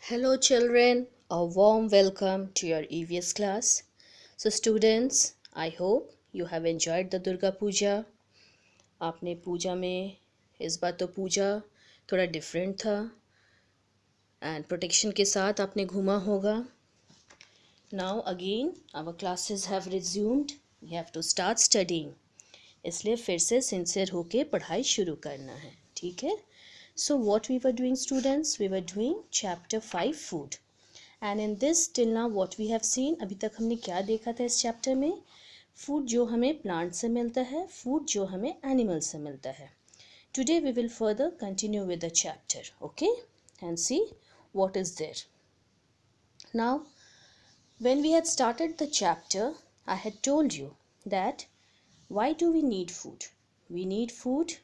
Hello children, a warm welcome to your EVS class. So students, I hope you have enjoyed the Durga Puja. आपने पूजा में इस बार तो पूजा थोड़ा different था and protection के साथ आपने घूमा होगा. Now again our classes have resumed. We have to start studying. इसलिए फिर से सिंसियर होके पढ़ाई शुरू करना है, ठीक है? So what we were doing students? We were doing chapter 5 food. And in this till now what we have seen, अभी तक हमने क्या देखा था इस चैप्टर में? फूड जो हमें प्लांट से मिलता है, फूड जो हमें एनिमल से मिलता है. Today we will further continue with the chapter, okay, and see what is there. Now when we had started the chapter I had told you that why do we need food? We need food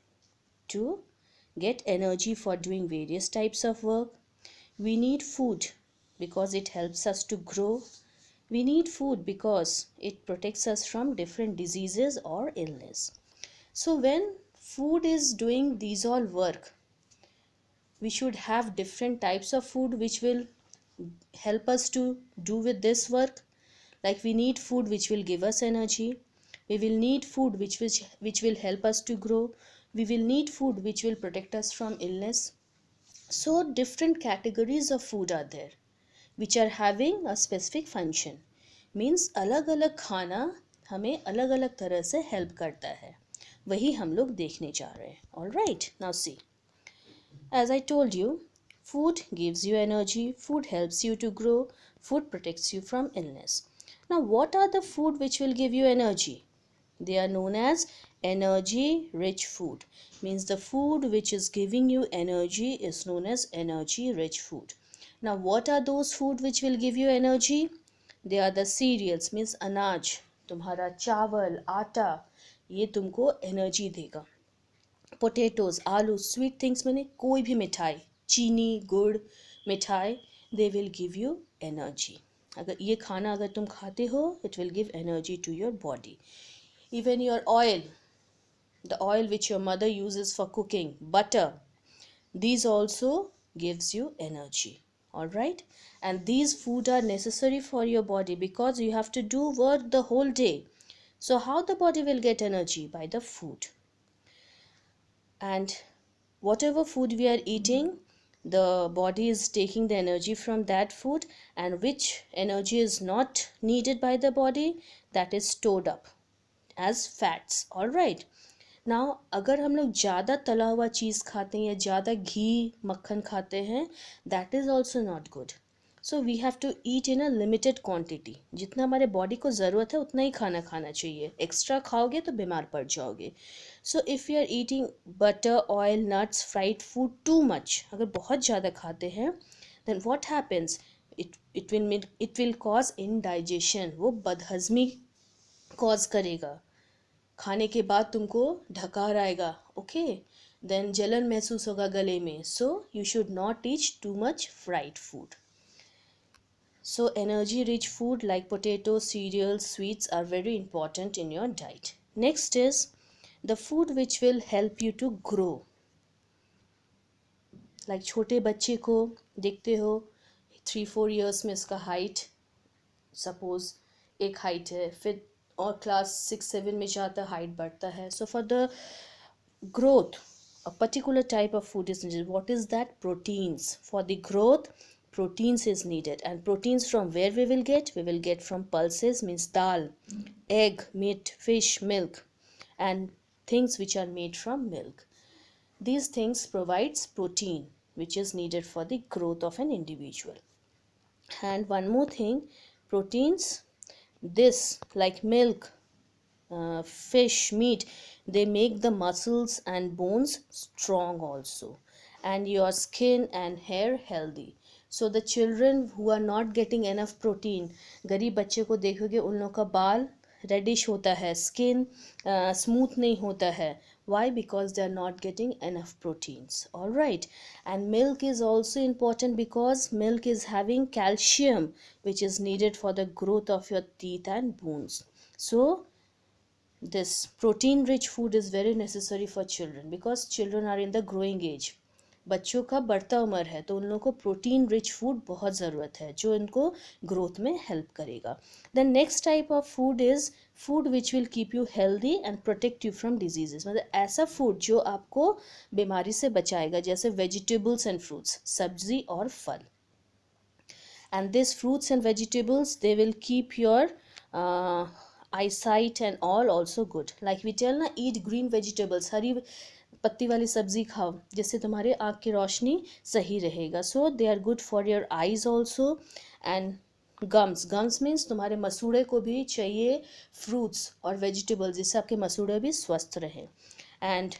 to get energy for doing various types of work. We need food because it helps us to grow. We need food because it protects us from different diseases or illness. So when food is doing these all work, we should have different types of food which will help us to do with this work. Like we need food which will give us energy. We will need food which will help us to grow. We will need food which will protect us from illness. So different categories of food are there which are having a specific function. Means अलग अलग खाना हमें अलग अलग तरह से help करता है, वही हम लोग देखने जा रहे हैं. All right, now see. As I told you, food gives you energy, food helps you to grow, food protects you from illness. Now, what are the food which will give you energy? They are known as energy rich food. Means the food which is giving you energy is known as energy rich food. Now, what are those food which will give you energy? They are the cereals, means अनाज, तुम्हारा चावल, आटा, ये तुमको energy देगा. Potatoes, आलू, sweet things मैंने कोई भी मिठाई, चीनी, गुड़, मिठाई, they will give you energy. अगर ये खाना अगर तुम खाते हो, it will give energy to your body. Even your oil, the oil which your mother uses for cooking, butter, these also gives you energy. All right, and these food are necessary for your body because you have to do work the whole day. So how the body will get energy? By the food. And whatever food we are eating, the body is taking the energy from that food, and which energy is not needed by the body, that is stored up as fats. All right. Now अगर हम लोग ज़्यादा तला हुआ चीज़ खाते हैं या ज़्यादा घी मक्खन खाते हैं, that is also not good. So we have to eat in a limited quantity. जितना हमारे बॉडी को ज़रूरत है उतना ही खाना खाना चाहिए. एक्स्ट्रा खाओगे तो बीमार पड़ जाओगे. So if you are eating butter, oil, nuts, fried food too much, अगर बहुत ज़्यादा खाते हैं, then what happens, it will cause indigestion. वो बदहजमी कॉज करेगा. खाने के बाद तुमको ढकार आएगा, ओके, देन जलन महसूस होगा गले में. So you should not eat too much fried food. So energy rich food like potato, cereals, sweets are very important in your diet. Next is the food which will help you to grow. Like छोटे बच्चे को देखते हो 3-4 years में इसका height suppose एक height है, फिर और क्लास 6-7 में जाता हाइट बढ़ता है. So for the growth, a particular type of food is needed. What is that? Proteins. For the growth, proteins is needed. And proteins from where we will get? We will get from pulses, means dal, egg, meat, fish, milk, and things which are made from milk. These things provides protein which is needed for the growth of an individual. And one more thing, proteins, this like milk, fish, meat, they make the muscles and bones strong also, and your skin and hair healthy. So the children who are not getting enough protein, गरीब बच्चे को देखोगे उन लोगों का बाल reddish होता है, स्किन स्मूथ नहीं होता है. Why? Because they are not getting enough proteins. All right. And milk is also important because milk is having calcium which is needed for the growth of your teeth and bones. So this protein rich food is very necessary for children because children are in the growing age. बच्चों का बढ़ता उम्र है तो उन लोगों को protein rich food बहुत ज़रूरत है जो इनको ग्रोथ में हेल्प करेगा. The next type of food is food which will keep you healthy and protect you from diseases. मतलब ऐसा फूड जो आपको बीमारी से बचाएगा, जैसे वेजिटेबल्स एंड फ्रूट्स, सब्जी और फल. And these fruits and vegetables, they will keep your eyesight and all also good. Like we tell na, eat green vegetables, हरी पत्ती वाली सब्जी खाओ जिससे तुम्हारे आँख की रोशनी सही रहेगा. So they are good for your eyes also. And gums means तुम्हारे मसूड़े को भी चाहिए फ्रूट्स और वेजिटेबल्स, जिससे आपके मसूड़े भी स्वस्थ रहें. And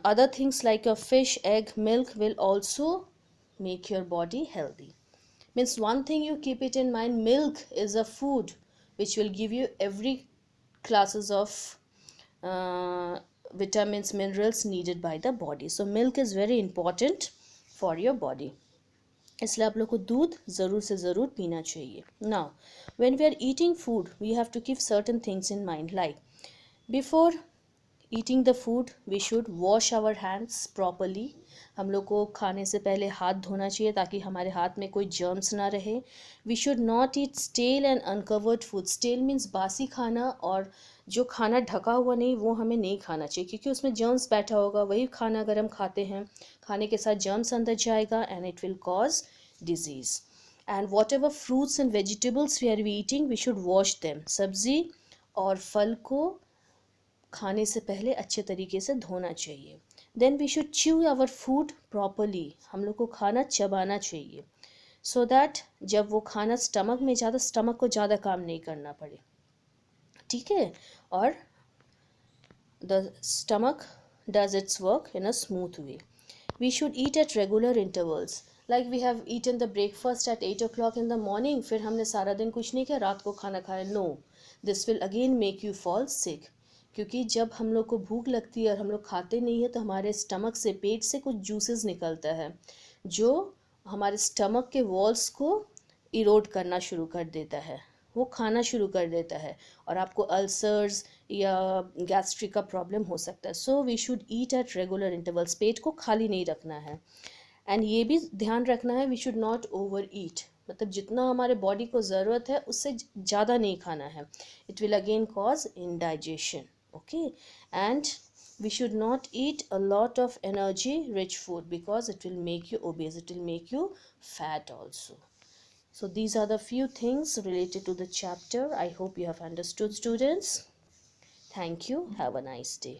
other things like a fish, egg, milk will also make your body healthy. Means one thing you keep it in mind, milk is a food which will give you every classes of vitamins, minerals needed by the body. So milk is very important for your body. इसलिए आप लोग को दूध ज़रूर से ज़रूर पीना चाहिए. Now when we are eating food, we have to keep certain things in mind, like before eating the food we should wash our hands properly. हम लोग को खाने से पहले हाथ धोना चाहिए ताकि हमारे हाथ में कोई जर्म्स ना रहे. We should not eat stale and uncovered food. Stale means बासी खाना, और जो खाना ढका हुआ नहीं वो हमें नहीं खाना चाहिए क्योंकि उसमें जर्म्स बैठा होगा. वही खाना अगर हम खाते हैं, खाने के साथ जर्म्स अंदर जाएगा and it will cause disease. And whatever fruits and vegetables we are eating we should wash them. सब्ज़ी और फल को खाने से पहले अच्छे तरीके से धोना चाहिए. Then we should chew our food properly. हम लोग को खाना चबाना चाहिए सो दैट जब वो खाना स्टमक में ज़्यादा, स्टमक को ज़्यादा काम नहीं करना पड़े. ठीक है, और the stomach does its work in a smooth way. We should eat at regular intervals. Like we have eaten the breakfast at 8 o'clock in the morning, फिर हमने सारा दिन कुछ नहीं किया, रात को खाना खाया. No, this will again make you fall sick. क्योंकि जब हम लोग को भूख लगती है और हम लोग खाते नहीं है तो हमारे स्टमक से, पेट से कुछ जूसेस निकलता है जो हमारे स्टमक के वॉल्स को इरोड करना शुरू कर देता है, वो खाना शुरू कर देता है और आपको अल्सर्स या गैस्ट्रिक का प्रॉब्लम हो सकता है. So we should eat at regular intervals. पेट को खाली नहीं रखना है. एंड ये भी ध्यान रखना है, we should not overeat. मतलब जितना हमारे बॉडी को ज़रूरत है उससे ज़्यादा नहीं खाना है. It will again cause indigestion. Okay, and we should not eat a lot of energy rich food because it will make you obese, it will make you fat also. So these are the few things related to the chapter. I hope you have understood, students. Thank you. Have a nice day.